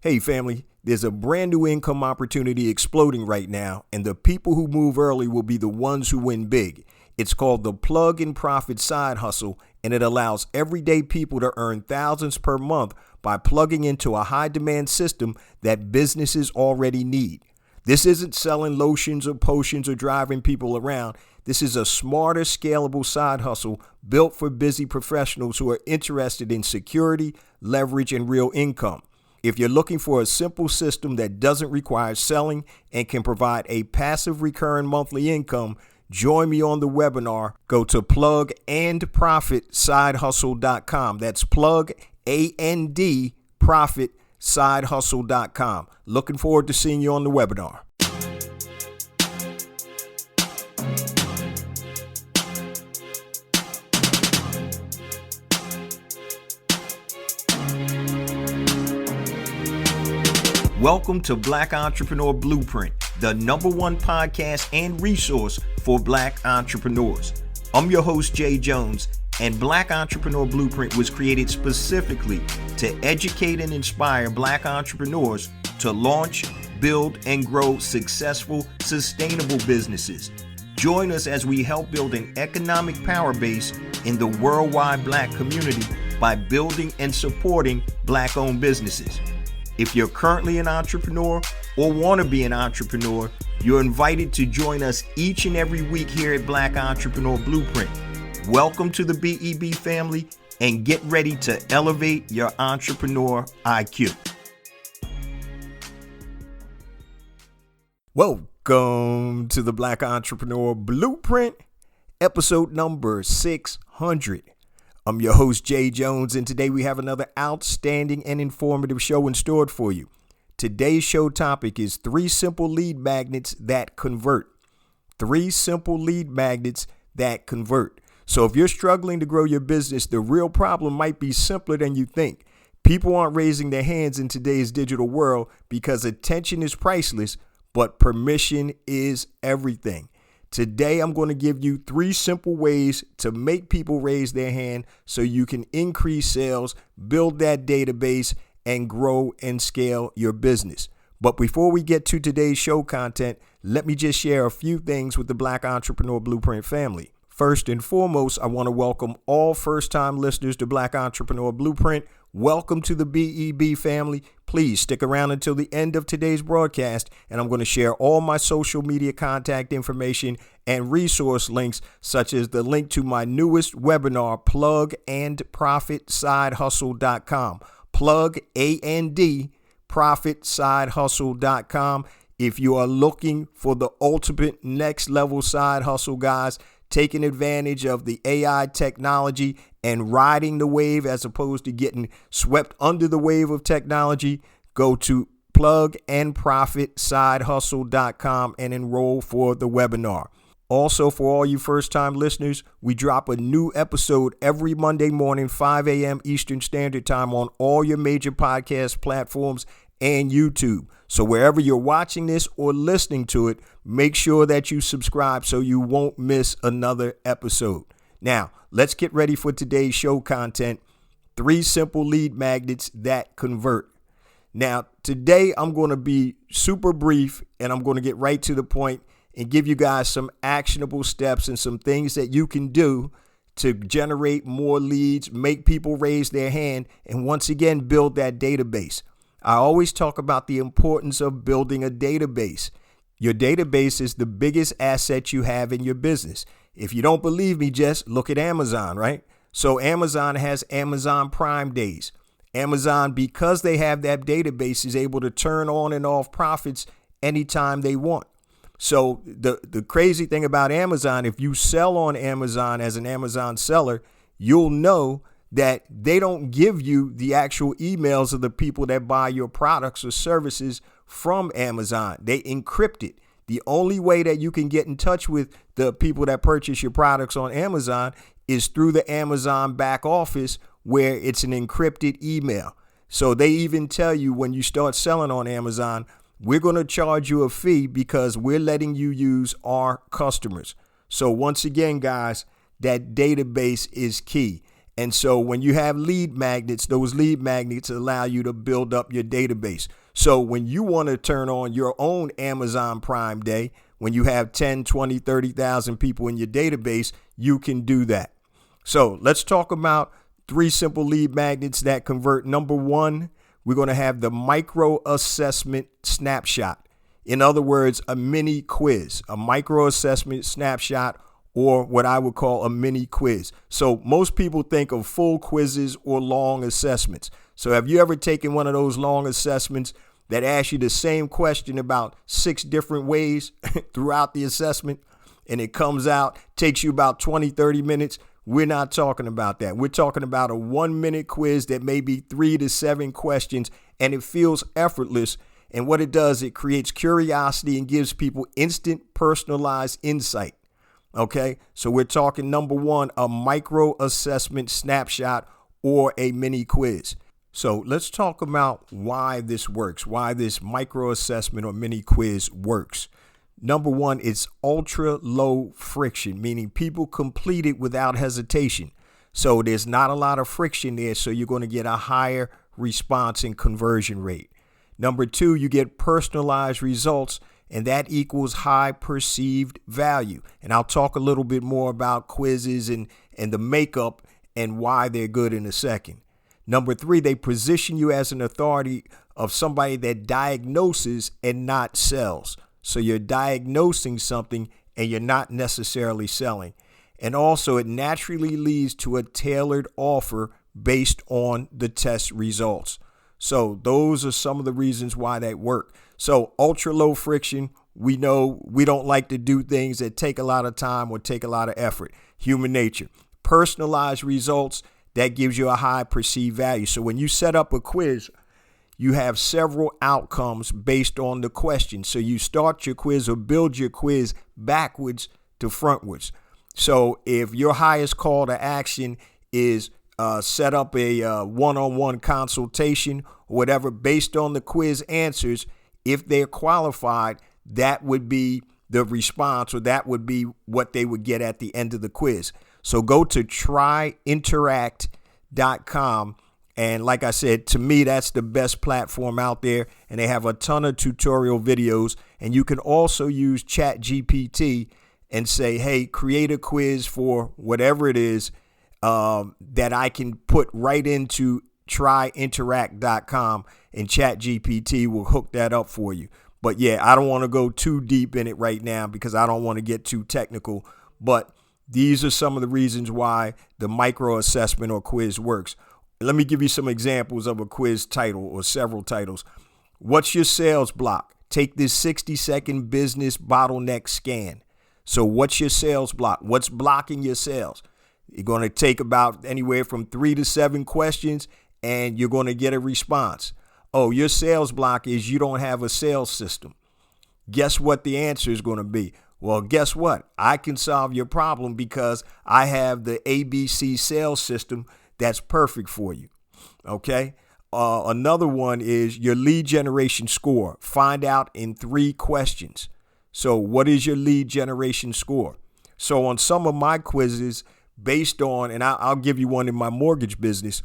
Hey family, there's a brand new income opportunity exploding right now, and the people who move early will be the ones who win big. It's called the Plug and Profit Side Hustle, and it allows everyday people to earn thousands per month by plugging into a high demand system that businesses already need. This isn't selling lotions or potions or driving people around. This is a smarter, scalable side hustle built for busy professionals who are interested in security, leverage, and real income. If you're looking for a simple system that doesn't require selling and can provide a passive recurring monthly income, join me on the webinar. Go to plugandprofitsidehustle.com. That's plug, A-N-D, profitsidehustle.com. Looking forward to seeing you on the webinar. Welcome to Black Entrepreneur Blueprint, the #1 podcast and resource for Black entrepreneurs. I'm your host, Jay Jones, and Black Entrepreneur Blueprint was created specifically to educate and inspire Black entrepreneurs to launch, build, and grow successful, sustainable businesses. Join us as we help build an economic power base in the worldwide Black community by building and supporting Black-owned businesses. If you're currently an entrepreneur or want to be an entrepreneur, you're invited to join us each and every week here at Black Entrepreneur Blueprint. Welcome to the BEB family and get ready to elevate your entrepreneur IQ. Welcome to the Black Entrepreneur Blueprint, episode number 600. I'm your host, Jay Jones, and today we have another outstanding and informative show in store for you. Today's show topic is 3 simple lead magnets that convert. 3 simple lead magnets that convert. So if you're struggling to grow your business, the real problem might be simpler than you think. People aren't raising their hands in today's digital world because attention is priceless, but permission is everything. Today, I'm going to give you 3 simple ways to make people raise their hand so you can increase sales, build that database, and grow and scale your business. But before we get to today's show content, let me just share a few things with the Black Entrepreneur Blueprint family. First and foremost, I want to welcome all first-time listeners to Black Entrepreneur Blueprint. Welcome to the BEB family. Please stick around until the end of today's broadcast, and I'm going to share all my social media contact information and resource links, such as the link to my newest webinar, plugandprofitsidehustle.com. Plug, A-N-D, profitsidehustle.com. If you are looking for the ultimate next level side hustle, guys, taking advantage of the AI technology and riding the wave as opposed to getting swept under the wave of technology, go to plugandprofitsidehustle.com and enroll for the webinar. Also, for all you first-time listeners, we drop a new episode every Monday morning, 5 a.m. Eastern Standard Time on all your major podcast platforms and YouTube. So wherever you're watching this or listening to it, make sure that you subscribe so you won't miss another episode. Now, let's get ready for today's show content. 3 simple lead magnets that convert. Now, today I'm going to be super brief and I'm going to get right to the point and give you guys some actionable steps and some things that you can do to generate more leads, make people raise their hand, and once again, build that database. I always talk about the importance of building a database. Your database is the biggest asset you have in your business. If you don't believe me, just look at Amazon, right? So Amazon has Amazon Prime Days. Amazon, because they have that database, is able to turn on and off profits anytime they want. So the crazy thing about Amazon, if you sell on Amazon as an Amazon seller, you'll know that they don't give you the actual emails of the people that buy your products or services from Amazon. They encrypt it. The only way that you can get in touch with the people that purchase your products on Amazon is through the Amazon back office, where it's an encrypted email. So they even tell you when you start selling on Amazon, we're going to charge you a fee because we're letting you use our customers. So once again, guys, that database is key. And so when you have lead magnets, those lead magnets allow you to build up your database. So when you want to turn on your own Amazon Prime Day, when you have 10, 20, 30,000 people in your database, you can do that. So let's talk about 3 simple lead magnets that convert. Number 1, we're going to have the micro assessment snapshot. In other words, a mini quiz, a micro assessment snapshot, or what I would call a mini quiz. So most people think of full quizzes or long assessments. So have you ever taken one of those long assessments that asks you the same question about 6 different ways throughout the assessment, and it comes out, takes you about 20, 30 minutes? We're not talking about that. We're talking about a 1-minute quiz that may be 3 to 7 questions, and it feels effortless. And what it does, it creates curiosity and gives people instant personalized insight. Okay, so we're talking number 1, a micro assessment snapshot or a mini quiz. So let's talk about why this works, why this micro assessment or mini quiz works. Number 1, it's ultra low friction, meaning people complete it without hesitation. So there's not a lot of friction there, so you're going to get a higher response and conversion rate. Number 2, you get personalized results, and that equals high perceived value. And I'll talk a little bit more about quizzes and the makeup and why they're good in a second. Number 3, they position you as an authority of somebody that diagnoses and not sells. So you're diagnosing something and you're not necessarily selling. And also it naturally leads to a tailored offer based on the test results. So those are some of the reasons why that work. So ultra low friction, we know we don't like to do things that take a lot of time or take a lot of effort. Human nature. Personalized results, that gives you a high perceived value. So when you set up a quiz, you have several outcomes based on the question. So you start your quiz or build your quiz backwards to frontwards. So if your highest call to action is set up a one-on-one consultation or whatever based on the quiz answers, if they're qualified, that would be the response, or that would be what they would get at the end of the quiz. So go to tryinteract.com. And like I said, to me, that's the best platform out there. And they have a ton of tutorial videos. And you can also use ChatGPT and say, hey, create a quiz for whatever it is that I can put right into tryinteract.com, and ChatGPT will hook that up for you. But yeah, I don't want to go too deep in it right now because I don't want to get too technical. But these are some of the reasons why the micro assessment or quiz works. Let me give you some examples of a quiz title or several titles. What's your sales block? Take this 60-second business bottleneck scan. So what's your sales block? What's blocking your sales? You're going to take about anywhere from 3 to 7 questions, and you're going to get a response. Oh, your sales block is you don't have a sales system. Guess what the answer is going to be? Well, guess what? I can solve your problem because I have the ABC sales system that's perfect for you. Okay. Another one is your lead generation score. Find out in 3 questions. So what is your lead generation score? So on some of my quizzes, based on, and I'll give you one in my mortgage business.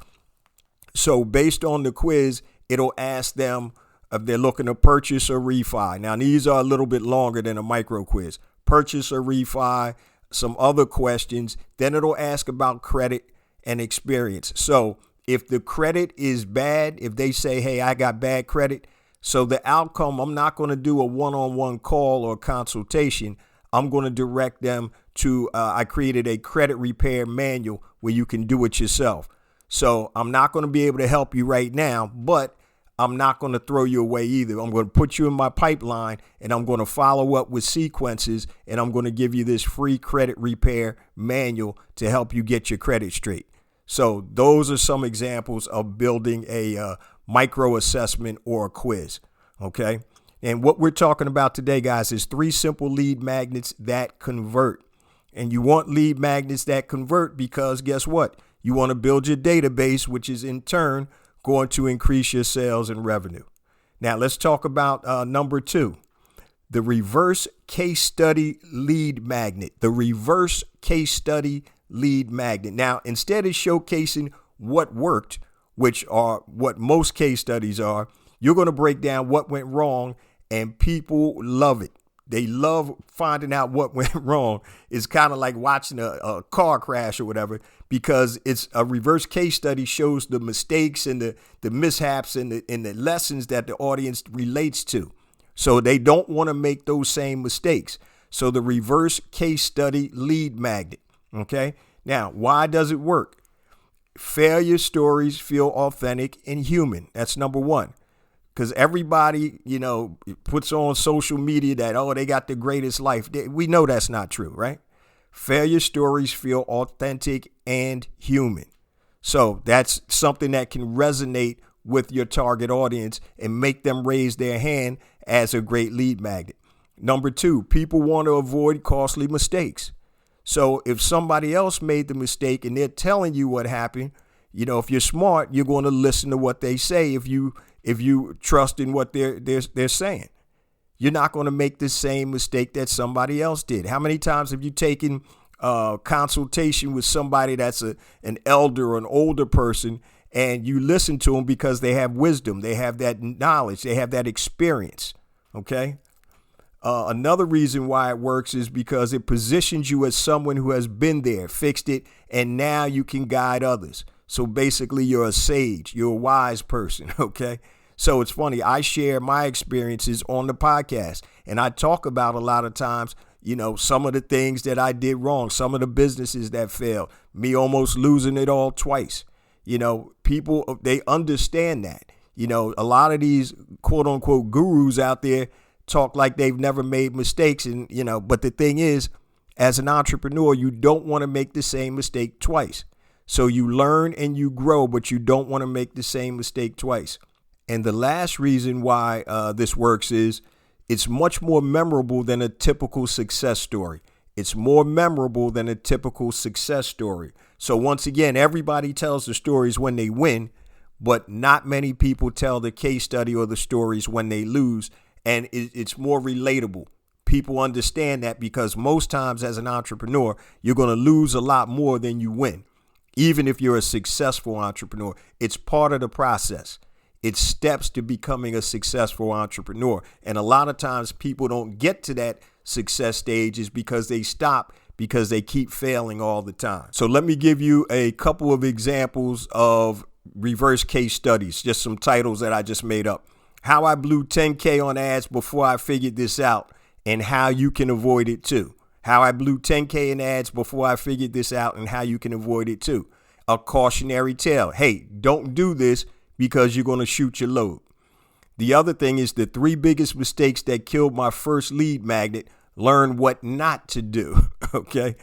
So based on the quiz, it'll ask them if they're looking to purchase or refi. Now, these are a little bit longer than a micro quiz. Purchase or refi, some other questions. Then it'll ask about credit and experience. So if the credit is bad, if they say, hey, I got bad credit, so the outcome, I'm not going to do a one-on-one call or consultation. I'm going to direct them to, I created a credit repair manual where you can do it yourself. So I'm not going to be able to help you right now, but I'm not going to throw you away either. I'm going to put you in my pipeline, and I'm going to follow up with sequences, and I'm going to give you this free credit repair manual to help you get your credit straight. So those are some examples of building a micro assessment or a quiz. Okay. And what we're talking about today, guys, is 3 simple lead magnets that convert. And you want lead magnets that convert because guess what? You want to build your database, which is in turn going to increase your sales and revenue. Now, let's talk about number 2, the reverse case study lead magnet. The reverse case study lead magnet. Now, instead of showcasing what worked, which are what most case studies are, you're going to break down what went wrong, and people love it. They love finding out what went wrong. It's kind of like watching a car crash or whatever, because it's a reverse case study, shows the mistakes and the mishaps and the lessons that the audience relates to. So they don't want to make those same mistakes. So the reverse case study lead magnet. Okay. Now, why does it work? Failure stories feel authentic and human. That's number one. Because everybody, puts on social media that, oh, they got the greatest life. We know that's not true, right? Failure stories feel authentic and human. So that's something that can resonate with your target audience and make them raise their hand as a great lead magnet. Number two, people want to avoid costly mistakes. So if somebody else made the mistake and they're telling you what happened, if you're smart, you're going to listen to what they say. If you trust in what they're saying, you're not going to make the same mistake that somebody else did. How many times have you taken consultation with somebody that's an elder or an older person, and you listen to them because they have wisdom, they have that knowledge, they have that experience? Okay. Another reason why it works is because it positions you as someone who has been there, fixed it, and now you can guide others. So basically, you're a sage, you're a wise person. Okay. So it's funny. I share my experiences on the podcast, and I talk about a lot of times, some of the things that I did wrong, some of the businesses that failed, me almost losing it all twice. People, they understand that. A lot of these quote unquote gurus out there talk like they've never made mistakes. And, but the thing is, as an entrepreneur, you don't want to make the same mistake twice. So you learn and you grow, but you don't want to make the same mistake twice. And the last reason why this works is it's much more memorable than a typical success story. It's more memorable than a typical success story. So once again, everybody tells the stories when they win, but not many people tell the case study or the stories when they lose. And it's more relatable. People understand that because most times as an entrepreneur, you're going to lose a lot more than you win. Even if you're a successful entrepreneur, it's part of the process. It's steps to becoming a successful entrepreneur. And a lot of times people don't get to that success stage is because they stop because they keep failing all the time. So let me give you a couple of examples of reverse case studies, just some titles that I just made up. How I blew 10K on ads before I figured this out, and how you can avoid it too. How I blew 10K in ads before I figured this out, and how you can avoid it too. A cautionary tale. Hey, don't do this because you're going to shoot your load. The other thing is the 3 biggest mistakes that killed my first lead magnet. Learn what not to do. Okay.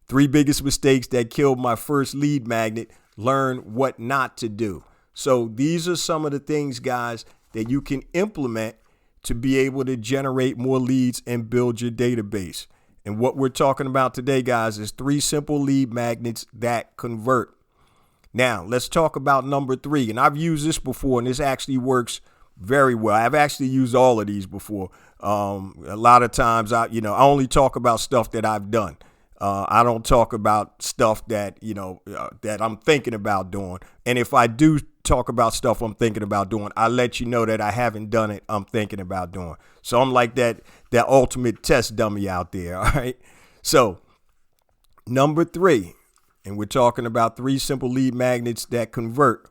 3 biggest mistakes that killed my first lead magnet. Learn what not to do. So these are some of the things, guys, that you can implement to be able to generate more leads and build your database. And what we're talking about today, guys, is 3 simple lead magnets that convert. Now, let's talk about number 3. And I've used this before, and this actually works very well. I've actually used all of these before. A lot of times, I only talk about stuff that I've done. I don't talk about stuff that, that I'm thinking about doing. And if I do talk about stuff I'm thinking about doing, I let you know that I haven't done it. I'm thinking about doing. So I'm like that ultimate test dummy out there. All right. So number 3, and we're talking about 3 simple lead magnets that convert,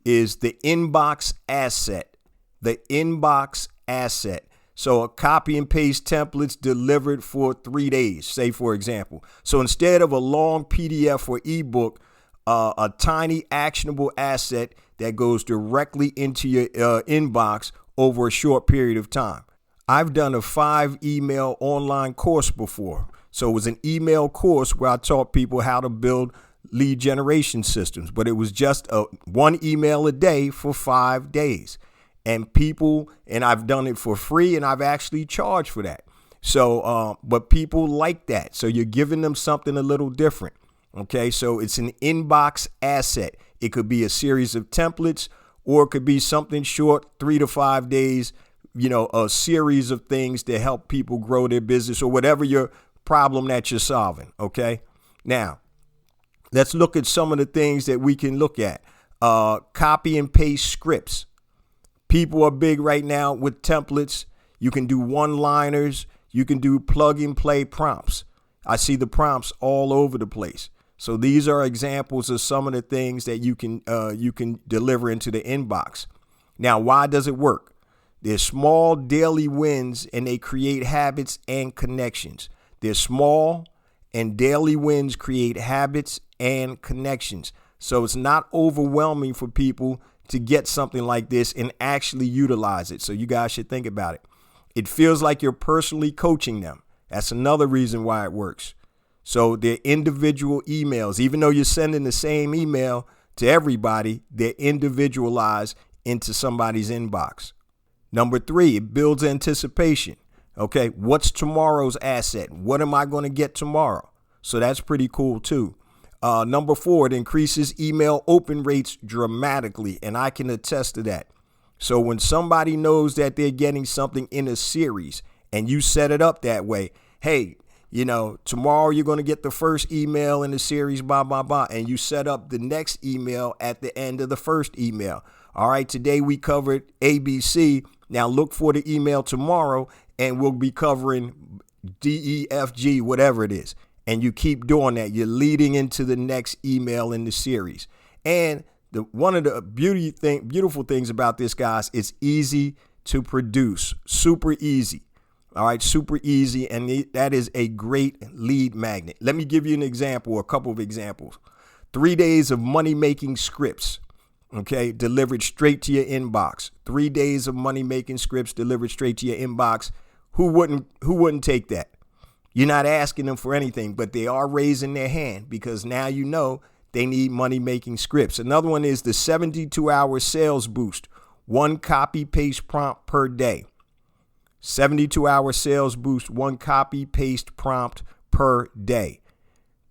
is the inbox asset. The inbox asset. So a copy and paste templates delivered for 3 days, say, for example. So instead of a long PDF or ebook, a tiny actionable asset that goes directly into your inbox over a short period of time. I've done a 5 email online course before. So it was an email course where I taught people how to build lead generation systems, but it was just 1 email a day for 5 days. And I've done it for free, and I've actually charged for that. So, but people like that. So you're giving them something a little different. Okay. So it's an inbox asset. It could be a series of templates, or it could be something short, 3 to 5 days, a series of things to help people grow their business or whatever your problem that you're solving. Okay. Now, Let's look at some of the things that we can look at. Copy and paste scripts. People are big right now with templates. You can do one-liners. You can do plug and play prompts. I see the prompts all over the place. So these are examples of some of the things that you can deliver into the inbox. Now, why does it work? They're small daily wins and they create habits and connections. They're small and daily wins create habits and connections. So it's not overwhelming for people to get something like this and actually utilize it. So you guys should think about it. It feels like you're personally coaching them. That's another reason why it works. So they're individual emails. Even though you're sending the same email to everybody, they're individualized into somebody's inbox. Number 3, it builds anticipation. Okay, what's tomorrow's asset? What am I going to get tomorrow? So that's pretty cool too. Number 4, it increases email open rates dramatically, and I can attest to that. So when somebody knows that they're getting something in a series and you set it up that way, hey, tomorrow you're going to get the first email in the series, blah, blah, blah, and you set up the next email at the end of the first email. All right, today we covered ABC. Now look for the email tomorrow and we'll be covering DEFG, whatever it is. And you keep doing that. You're leading into the next email in the series. And one of the beautiful things about this, guys, it's easy to produce. Super easy. All right, super easy. And that is a great lead magnet. Let me give you an example, a couple of examples. 3 days of money-making scripts. Okay, delivered straight to your inbox. 3 days of money-making scripts delivered straight to your inbox. Who wouldn't take that? You're not asking them for anything, but they are raising their hand because now you know they need money-making scripts. Another one is the 72-hour sales boost. 1 copy-paste prompt per day. 72-hour sales boost, 1 copy-paste prompt per day.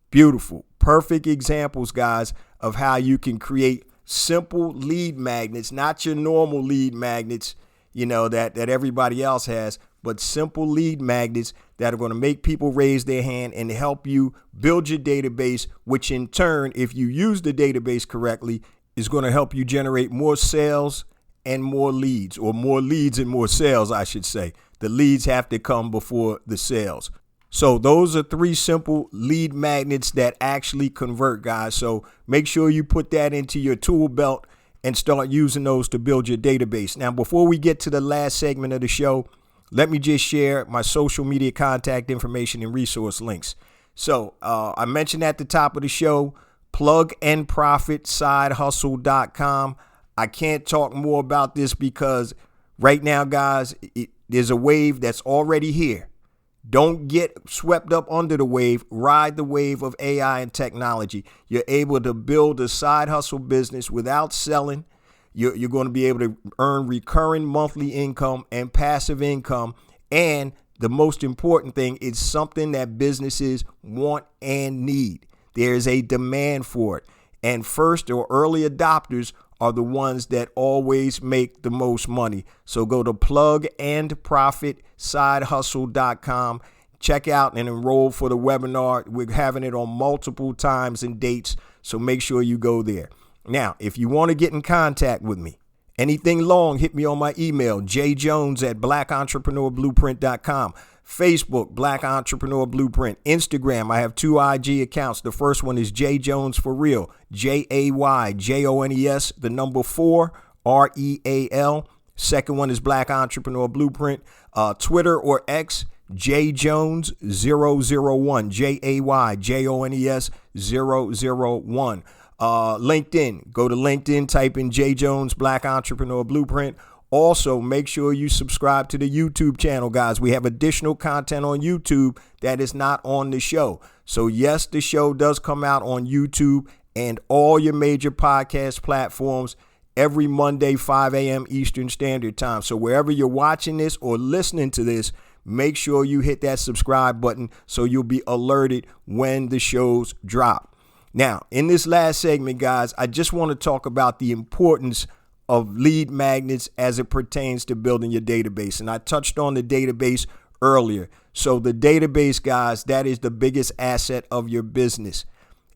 Beautiful. Perfect examples, guys, of how you can create simple lead magnets, not your normal lead magnets, that everybody else has, but simple lead magnets that are going to make people raise their hand and help you build your database, which in turn, if you use the database correctly, is going to help you generate more sales and more leads, or more leads and more sales, I should say. The leads have to come before the sales. So those are 3 simple lead magnets that actually convert, guys. So make sure you put that into your tool belt and start using those to build your database. Now, before we get to the last segment of the show, let me just share my social media contact information and resource links. So I mentioned at the top of the show, plugandprofitsidehustle.com. I can't talk more about this because right now, guys, there's a wave that's already here. Don't get swept up under the wave. Ride the wave of AI and technology. You're able to build a side hustle business without selling. You're going to be able to earn recurring monthly income and passive income. And the most important thing, it's something that businesses want and need. There's a demand for it. And first or early adopters are the ones that always make the most money. So go to plugandprofitsidehustle.com. Check out and enroll for the webinar. We're having it on multiple times and dates, so make sure you go there. Now, if you want to get in contact with me, anything long, hit me on my email, jjones@blackentrepreneurBlueprint.com. Facebook, Black Entrepreneur Blueprint. Instagram, I have 2 IG accounts. The first one is J Jones for Real, JAYJONES, the number 4, REAL. Second one is Black Entrepreneur Blueprint. Twitter or X, JJones001, JAYJONES001. LinkedIn, go to LinkedIn, type in J Jones Black Entrepreneur Blueprint. Also, make sure you subscribe to the YouTube channel, guys. We have additional content on YouTube that is not on the show. So yes, the show does come out on YouTube and all your major podcast platforms every Monday, 5 a.m. Eastern Standard Time. So wherever you're watching this or listening to this, make sure you hit that subscribe button so you'll be alerted when the shows drop. Now, in this last segment, guys, I just want to talk about the importance of lead magnets as it pertains to building your database. And I touched on the database earlier. So the database, guys, that is the biggest asset of your business.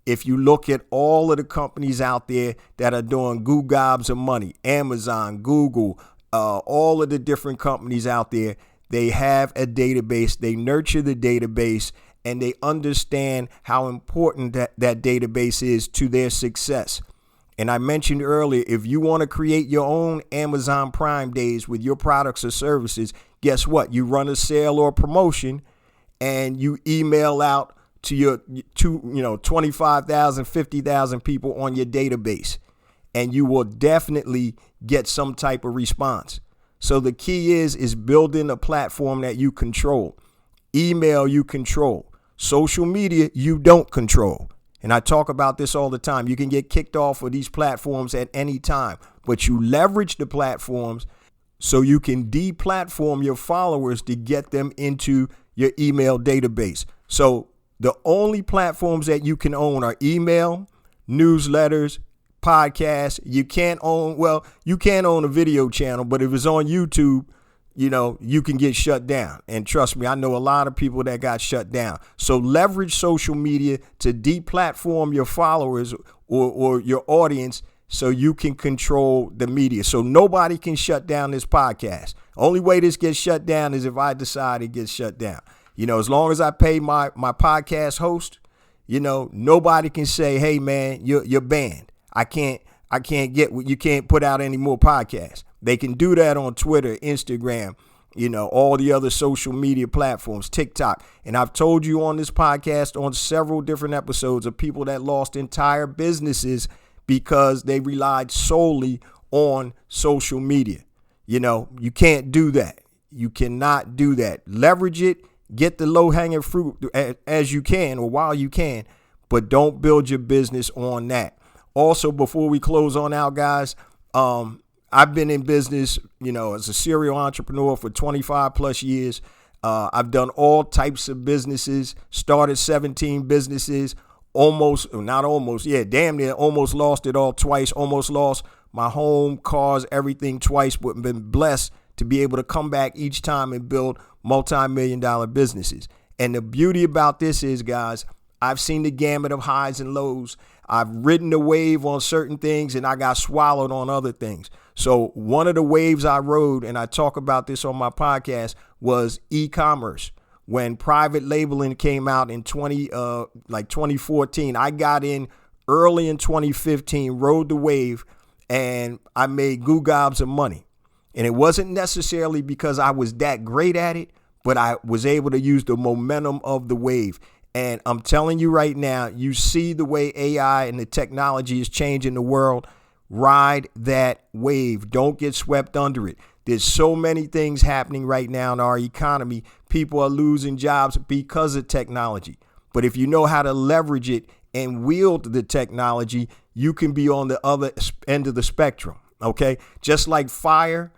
If you look at all of the companies out there that are doing goo gobs of money, Amazon, Google, all of the different companies out there, they have a database, they nurture the database, and they understand how important that database is to their success. And I mentioned earlier, if you want to create your own Amazon Prime days with your products or services, guess what? You run a sale or promotion and you email out to your 25,000, 50,000 people on your database, and you will definitely get some type of response. So the key is building a platform that you control. Email you control. Social media you don't control. And I talk about this all the time. You can get kicked off of these platforms at any time, but you leverage the platforms so you can deplatform your followers to get them into your email database. So the only platforms that you can own are email, newsletters, podcasts. You can't own a video channel, but if it's on YouTube, you can get shut down. And trust me, I know a lot of people that got shut down. So leverage social media to deplatform your followers or your audience so you can control the media. So nobody can shut down this podcast. Only way this gets shut down is if I decide it gets shut down. As long as I pay my podcast host, nobody can say, hey man, you're banned. I can't you can't put out any more podcasts. They can do that on Twitter, Instagram, all the other social media platforms, TikTok. And I've told you on this podcast on several different episodes of people that lost entire businesses because they relied solely on social media. You can't do that. You cannot do that. Leverage it. Get the low-hanging fruit as you can or while you can, but don't build your business on that. Also, before we close on out, guys, I've been in business, as a serial entrepreneur for 25 plus years. I've done all types of businesses, started 17 businesses, damn near almost lost it all twice, almost lost my home, cars, everything twice, but been blessed to be able to come back each time and build multi-million-dollar businesses. And the beauty about this is, guys, I've seen the gamut of highs and lows. I've ridden the wave on certain things and I got swallowed on other things. So one of the waves I rode, and I talk about this on my podcast, was e-commerce. When private labeling came out in 2014, I got in early in 2015, rode the wave, and I made goo gobs of money. And it wasn't necessarily because I was that great at it, but I was able to use the momentum of the wave. And I'm telling you right now, you see the way AI and the technology is changing the world. Ride that wave. Don't get swept under it. There's so many things happening right now in our economy. People are losing jobs because of technology. But if you know how to leverage it and wield the technology, you can be on the other end of the spectrum. Okay? Just like fire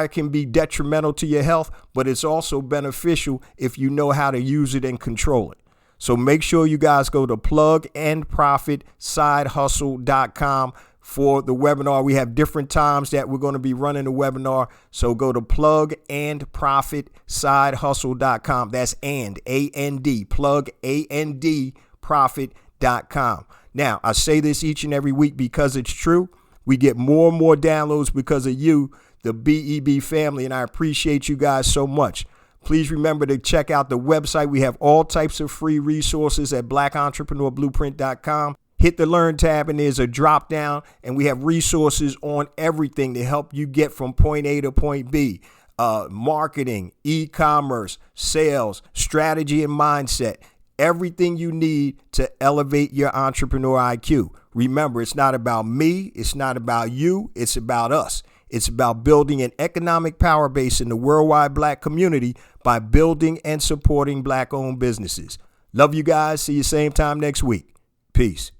can be detrimental to your health, but it's also beneficial if you know how to use it and control it. So make sure you guys go to plugandprofitsideHustle.com for the webinar. We have different times that we're going to be running the webinar. So go to plugandprofitsideHustle.com. That's A-N-D, plugandprofit.com. Now, I say this each and every week because it's true. We get more and more downloads because of you, the BEB family, and I appreciate you guys so much. Please remember to check out the website. We have all types of free resources at blackentrepreneurblueprint.com. Hit the Learn tab and there's a drop down, and we have resources on everything to help you get from point A to point B. Marketing, e-commerce, sales, strategy and mindset. Everything you need to elevate your entrepreneur IQ. Remember, it's not about me. It's not about you. It's about us. It's about building an economic power base in the worldwide Black community by building and supporting Black-owned businesses. Love you guys. See you same time next week. Peace.